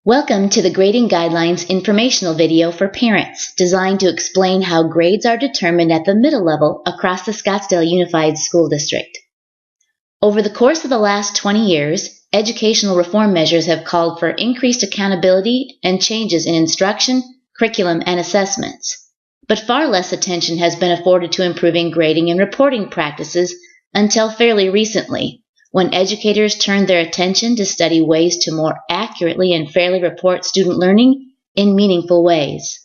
Welcome to the Grading Guidelines informational video for parents, designed to explain how grades are determined at the middle level across the Scottsdale Unified School District. Over the course of the last 20 years, educational reform measures have called for increased accountability and changes in instruction, curriculum, and assessments. But far less attention has been afforded to improving grading and reporting practices until fairly recently, when educators turned their attention to study ways to more accurately and fairly report student learning in meaningful ways.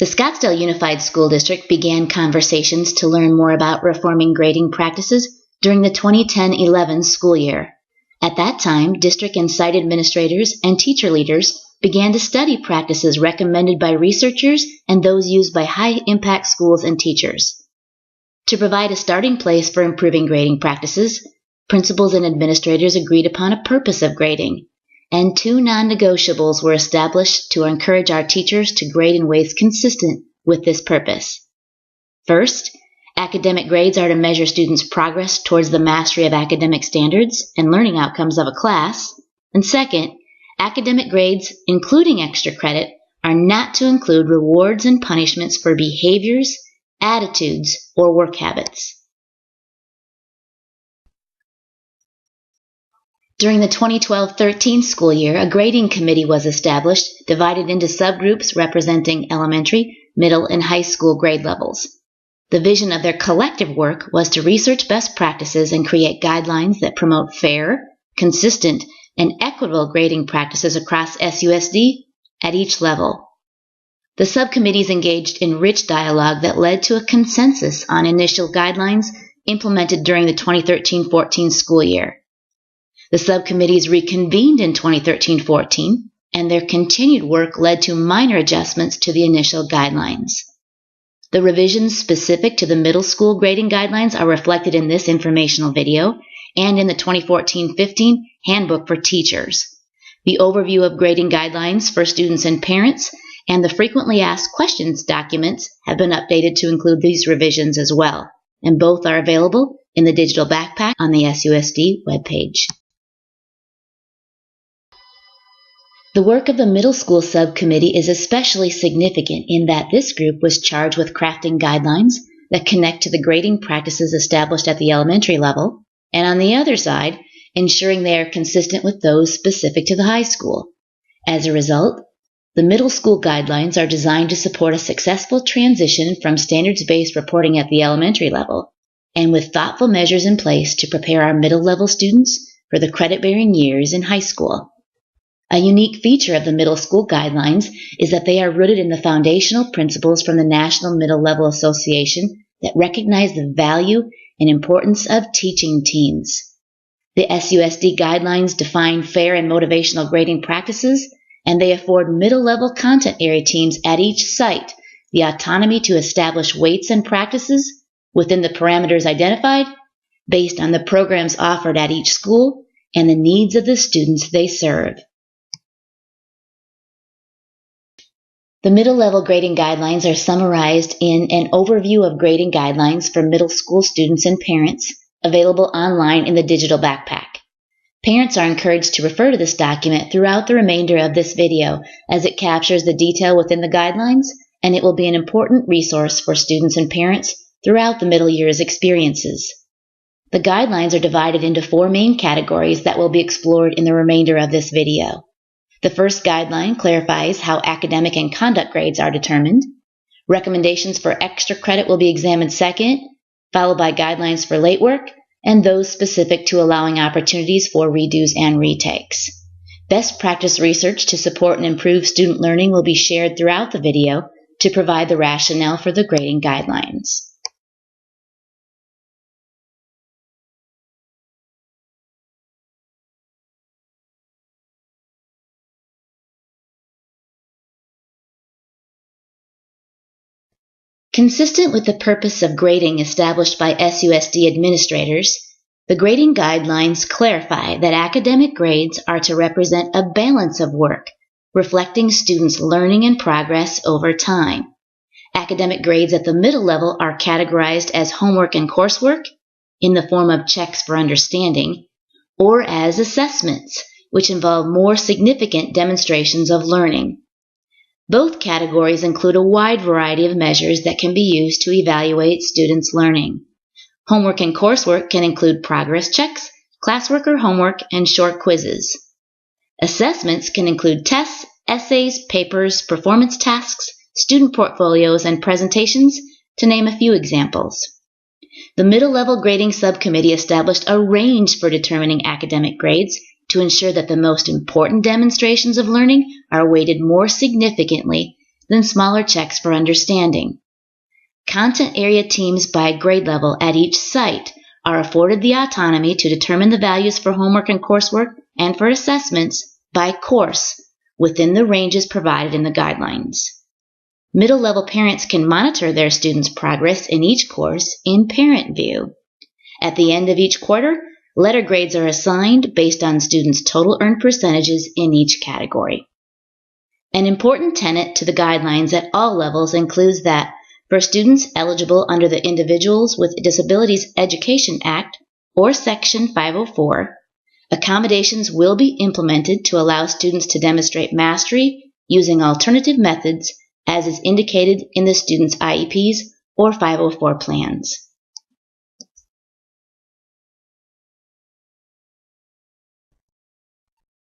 The Scottsdale Unified School District began conversations to learn more about reforming grading practices during the 2010-11 school year. At that time, district and site administrators and teacher leaders began to study practices recommended by researchers and those used by high-impact schools and teachers. To provide a starting place for improving grading practices, principals and administrators agreed upon a purpose of grading, and two non-negotiables were established to encourage our teachers to grade in ways consistent with this purpose. First, academic grades are to measure students' progress towards the mastery of academic standards and learning outcomes of a class. And second, academic grades, including extra credit, are not to include rewards and punishments for behaviors, attitudes, or work habits. During the 2012-13 school year, a grading committee was established, divided into subgroups representing elementary, middle, and high school grade levels. The vision of their collective work was to research best practices and create guidelines that promote fair, consistent, and equitable grading practices across SUSD at each level. The subcommittees engaged in rich dialogue that led to a consensus on initial guidelines implemented during the 2013-14 school year. The subcommittees reconvened in 2013-14, and their continued work led to minor adjustments to the initial guidelines. The revisions specific to the middle school grading guidelines are reflected in this informational video and in the 2014-15 Handbook for Teachers. The overview of grading guidelines for students and parents and the frequently asked questions documents have been updated to include these revisions as well, and both are available in the digital backpack on the SUSD webpage. The work of the Middle School Subcommittee is especially significant in that this group was charged with crafting guidelines that connect to the grading practices established at the elementary level, and on the other side, ensuring they are consistent with those specific to the high school. As a result, the middle school guidelines are designed to support a successful transition from standards-based reporting at the elementary level, and with thoughtful measures in place to prepare our middle-level students for the credit-bearing years in high school. A unique feature of the middle school guidelines is that they are rooted in the foundational principles from the National Middle Level Association that recognize the value and importance of teaching teams. The SUSD guidelines define fair and motivational grading practices, and they afford middle-level content area teams at each site the autonomy to establish weights and practices within the parameters identified based on the programs offered at each school and the needs of the students they serve. The middle-level grading guidelines are summarized in an overview of grading guidelines for middle school students and parents, available online in the digital backpack. Parents are encouraged to refer to this document throughout the remainder of this video, as it captures the detail within the guidelines, and it will be an important resource for students and parents throughout the middle years experiences. The guidelines are divided into four main categories that will be explored in the remainder of this video. The first guideline clarifies how academic and conduct grades are determined. Recommendations for extra credit will be examined second, followed by guidelines for late work, and those specific to allowing opportunities for redos and retakes. Best practice research to support and improve student learning will be shared throughout the video to provide the rationale for the grading guidelines. Consistent with the purpose of grading established by SUSD administrators, the grading guidelines clarify that academic grades are to represent a balance of work, reflecting students' learning and progress over time. Academic grades at the middle level are categorized as homework and coursework, in the form of checks for understanding, or as assessments, which involve more significant demonstrations of learning. Both categories include a wide variety of measures that can be used to evaluate students' learning. Homework and coursework can include progress checks, classwork or homework, and short quizzes. Assessments can include tests, essays, papers, performance tasks, student portfolios, and presentations, to name a few examples. The Middle Level Grading Subcommittee established a range for determining academic grades to ensure that the most important demonstrations of learning are weighted more significantly than smaller checks for understanding. Content area teams by grade level at each site are afforded the autonomy to determine the values for homework and coursework and for assessments by course within the ranges provided in the guidelines. Middle-level parents can monitor their students' progress in each course in Parent View. At the end of each quarter, letter grades are assigned based on students' total earned percentages in each category. An important tenet to the guidelines at all levels includes that for students eligible under the Individuals with Disabilities Education Act, or Section 504, accommodations will be implemented to allow students to demonstrate mastery using alternative methods as is indicated in the student's IEPs or 504 plans.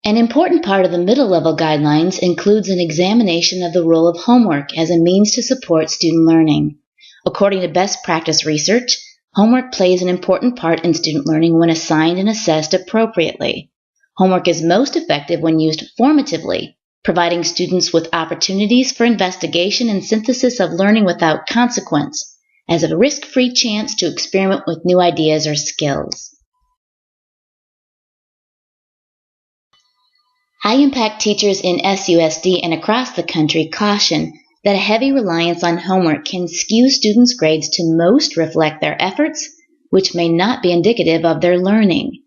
An important part of the middle-level guidelines includes an examination of the role of homework as a means to support student learning. According to best practice research, homework plays an important part in student learning when assigned and assessed appropriately. Homework is most effective when used formatively, providing students with opportunities for investigation and synthesis of learning without consequence, as a risk-free chance to experiment with new ideas or skills. High-impact teachers in SUSD and across the country caution that a heavy reliance on homework can skew students' grades to most reflect their efforts, which may not be indicative of their learning.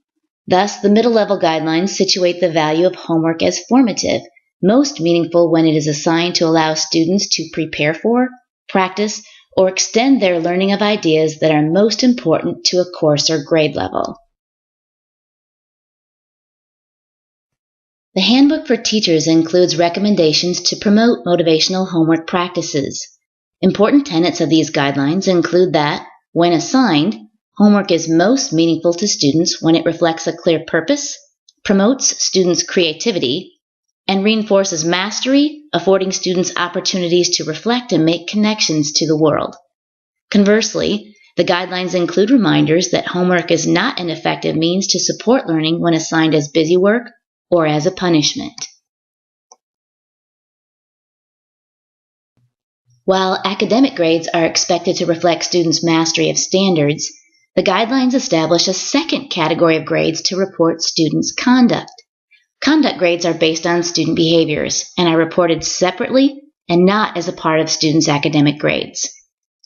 Thus, the middle-level guidelines situate the value of homework as formative, most meaningful when it is assigned to allow students to prepare for, practice, or extend their learning of ideas that are most important to a course or grade level. The Handbook for Teachers includes recommendations to promote motivational homework practices. Important tenets of these guidelines include that, when assigned, homework is most meaningful to students when it reflects a clear purpose, promotes students' creativity, and reinforces mastery, affording students opportunities to reflect and make connections to the world. Conversely, the guidelines include reminders that homework is not an effective means to support learning when assigned as busy work or as a punishment. While academic grades are expected to reflect students' mastery of standards, the guidelines establish a second category of grades to report students' conduct. Conduct grades are based on student behaviors and are reported separately and not as a part of students' academic grades.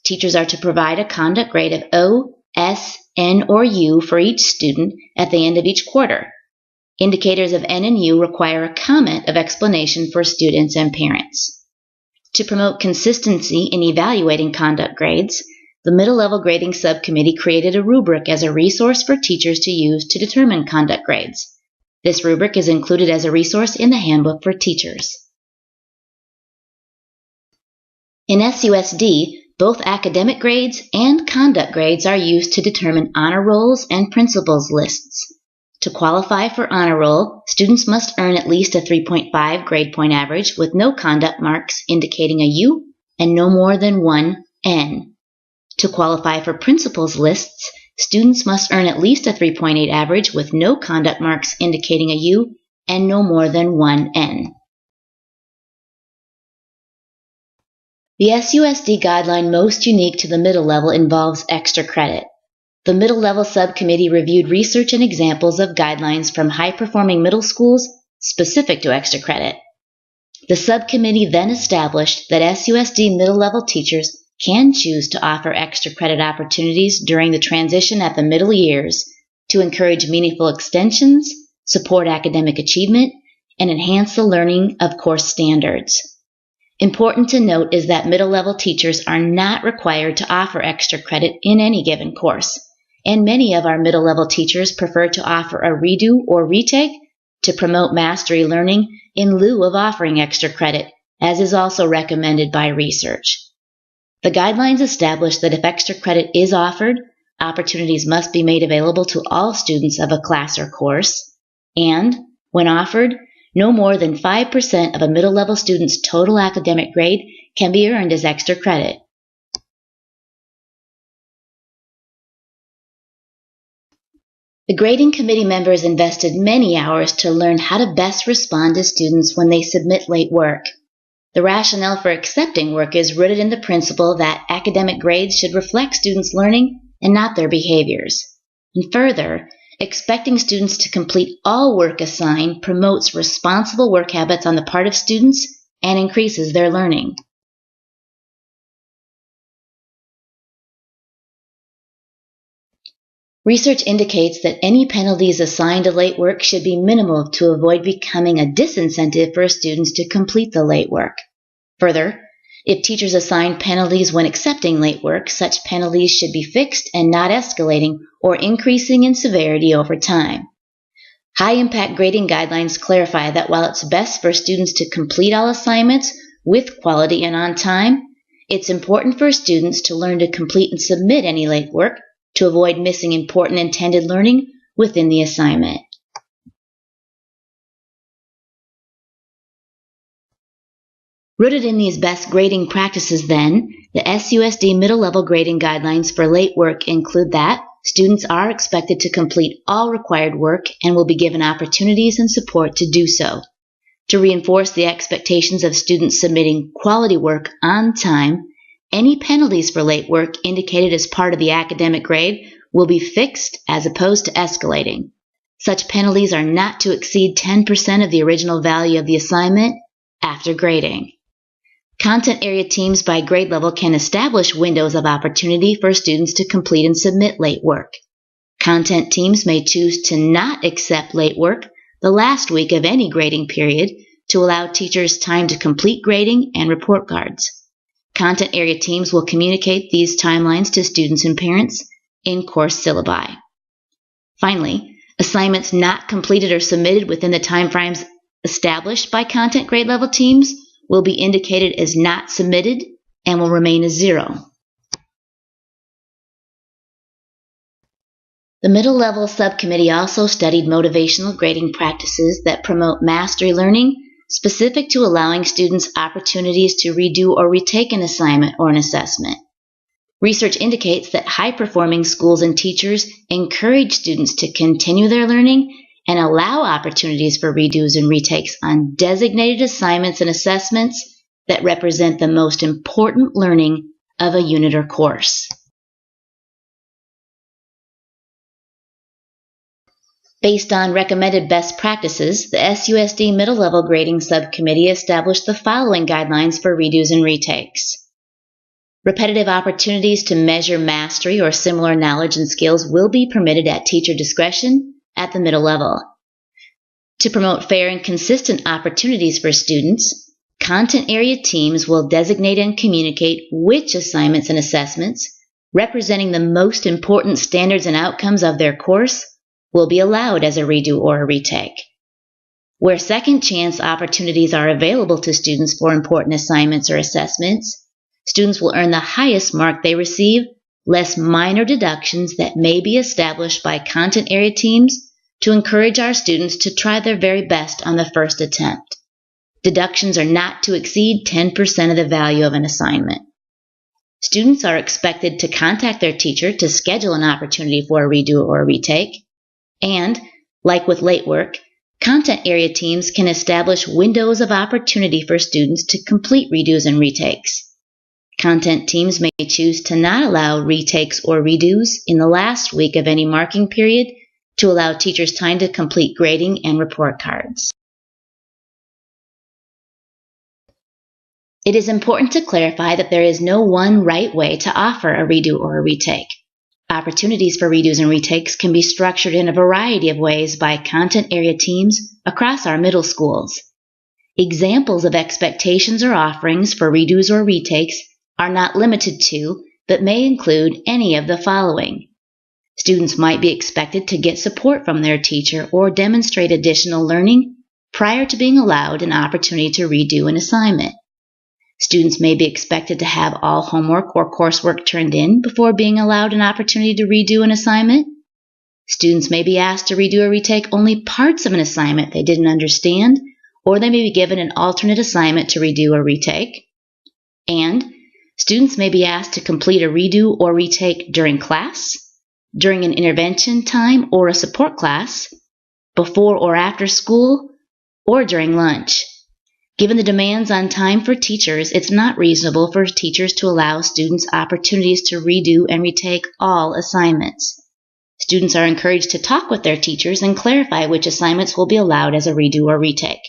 Teachers are to provide a conduct grade of O, S, N, or U for each student at the end of each quarter. Indicators of N and U require a comment of explanation for students and parents. To promote consistency in evaluating conduct grades, the Middle Level Grading Subcommittee created a rubric as a resource for teachers to use to determine conduct grades. This rubric is included as a resource in the Handbook for Teachers. In SUSD, both academic grades and conduct grades are used to determine honor rolls and principals lists. To qualify for honor roll, students must earn at least a 3.5 grade point average with no conduct marks indicating a U and no more than one N. To qualify for principals lists, students must earn at least a 3.8 average with no conduct marks indicating a U and no more than one N. The SUSD guideline most unique to the middle level involves extra credit. The Middle Level Subcommittee reviewed research and examples of guidelines from high-performing middle schools specific to extra credit. The subcommittee then established that SUSD middle-level teachers can choose to offer extra credit opportunities during the transition at the middle years to encourage meaningful extensions, support academic achievement, and enhance the learning of course standards. Important to note is that middle-level teachers are not required to offer extra credit in any given course. and many of our middle-level teachers prefer to offer a redo or retake to promote mastery learning in lieu of offering extra credit, as is also recommended by research. The guidelines establish that if extra credit is offered, opportunities must be made available to all students of a class or course, and, when offered, no more than 5% of a middle-level student's total academic grade can be earned as extra credit. The grading committee members invested many hours to learn how to best respond to students when they submit late work. The rationale for accepting work is rooted in the principle that academic grades should reflect students' learning and not their behaviors. And further, expecting students to complete all work assigned promotes responsible work habits on the part of students and increases their learning. Research indicates that any penalties assigned to late work should be minimal to avoid becoming a disincentive for students to complete the late work. Further, if teachers assign penalties when accepting late work, such penalties should be fixed and not escalating or increasing in severity over time. High-impact grading guidelines clarify that while it's best for students to complete all assignments with quality and on time, it's important for students to learn to complete and submit any late work to avoid missing important intended learning within the assignment. Rooted in these best grading practices, then, the SUSD middle-level grading guidelines for late work include that students are expected to complete all required work and will be given opportunities and support to do so. To reinforce the expectations of students submitting quality work on time, any penalties for late work indicated as part of the academic grade will be fixed as opposed to escalating. Such penalties are not to exceed 10% of the original value of the assignment after grading. Content area teams by grade level can establish windows of opportunity for students to complete and submit late work. Content teams may choose to not accept late work the last week of any grading period to allow teachers time to complete grading and report cards. Content area teams will communicate these timelines to students and parents in course syllabi. Finally, assignments not completed or submitted within the timeframes established by content grade level teams will be indicated as not submitted and will remain as 0. The middle level subcommittee also studied motivational grading practices that promote mastery learning specific to allowing students opportunities to redo or retake an assignment or an assessment. Research indicates that high-performing schools and teachers encourage students to continue their learning and allow opportunities for redos and retakes on designated assignments and assessments that represent the most important learning of a unit or course. Based on recommended best practices, the SUSD Middle Level Grading Subcommittee established the following guidelines for redos and retakes. Repetitive opportunities to measure mastery or similar knowledge and skills will be permitted at teacher discretion at the middle level. To promote fair and consistent opportunities for students, content area teams will designate and communicate which assignments and assessments, representing the most important standards and outcomes of their course, will be allowed as a redo or a retake. Where second chance opportunities are available to students for important assignments or assessments, students will earn the highest mark they receive, less minor deductions that may be established by content area teams to encourage our students to try their very best on the first attempt. Deductions are not to exceed 10% of the value of an assignment. Students are expected to contact their teacher to schedule an opportunity for a redo or a retake. And, like with late work, content area teams can establish windows of opportunity for students to complete redos and retakes. Content teams may choose to not allow retakes or redos in the last week of any marking period to allow teachers time to complete grading and report cards. It is important to clarify that there is no one right way to offer a redo or a retake. Opportunities for redos and retakes can be structured in a variety of ways by content area teams across our middle schools. Examples of expectations or offerings for redos or retakes are not limited to, but may include any of the following. Students might be expected to get support from their teacher or demonstrate additional learning prior to being allowed an opportunity to redo an assignment. Students may be expected to have all homework or coursework turned in before being allowed an opportunity to redo an assignment. Students may be asked to redo or retake only parts of an assignment they didn't understand, or they may be given an alternate assignment to redo or retake. And students may be asked to complete a redo or retake during class, during an intervention time or a support class, before or after school, or during lunch. Given the demands on time for teachers, it's not reasonable for teachers to allow students opportunities to redo and retake all assignments. Students are encouraged to talk with their teachers and clarify which assignments will be allowed as a redo or retake.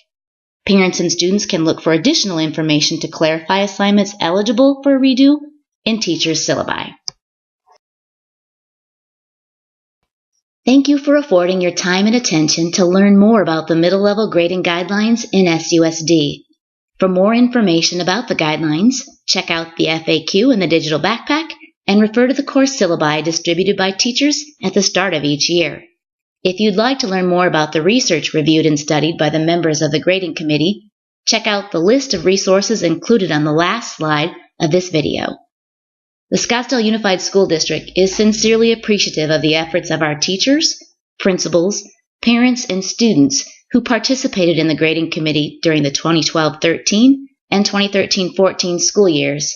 Parents and students can look for additional information to clarify assignments eligible for a redo in teachers' syllabi. Thank you for affording your time and attention to learn more about the middle-level grading guidelines in SUSD. For more information about the guidelines, check out the FAQ in the digital backpack and refer to the course syllabi distributed by teachers at the start of each year. If you'd like to learn more about the research reviewed and studied by the members of the grading committee, check out the list of resources included on the last slide of this video. The Scottsdale Unified School District is sincerely appreciative of the efforts of our teachers, principals, parents, and students who participated in the grading committee during the 2012-13 and 2013-14 school years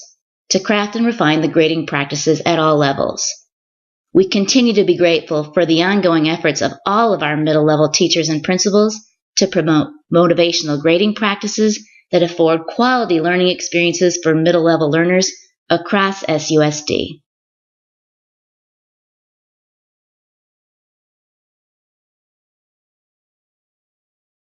to craft and refine the grading practices at all levels. We continue to be grateful for the ongoing efforts of all of our middle-level teachers and principals to promote motivational grading practices that afford quality learning experiences for middle-level learners across SUSD.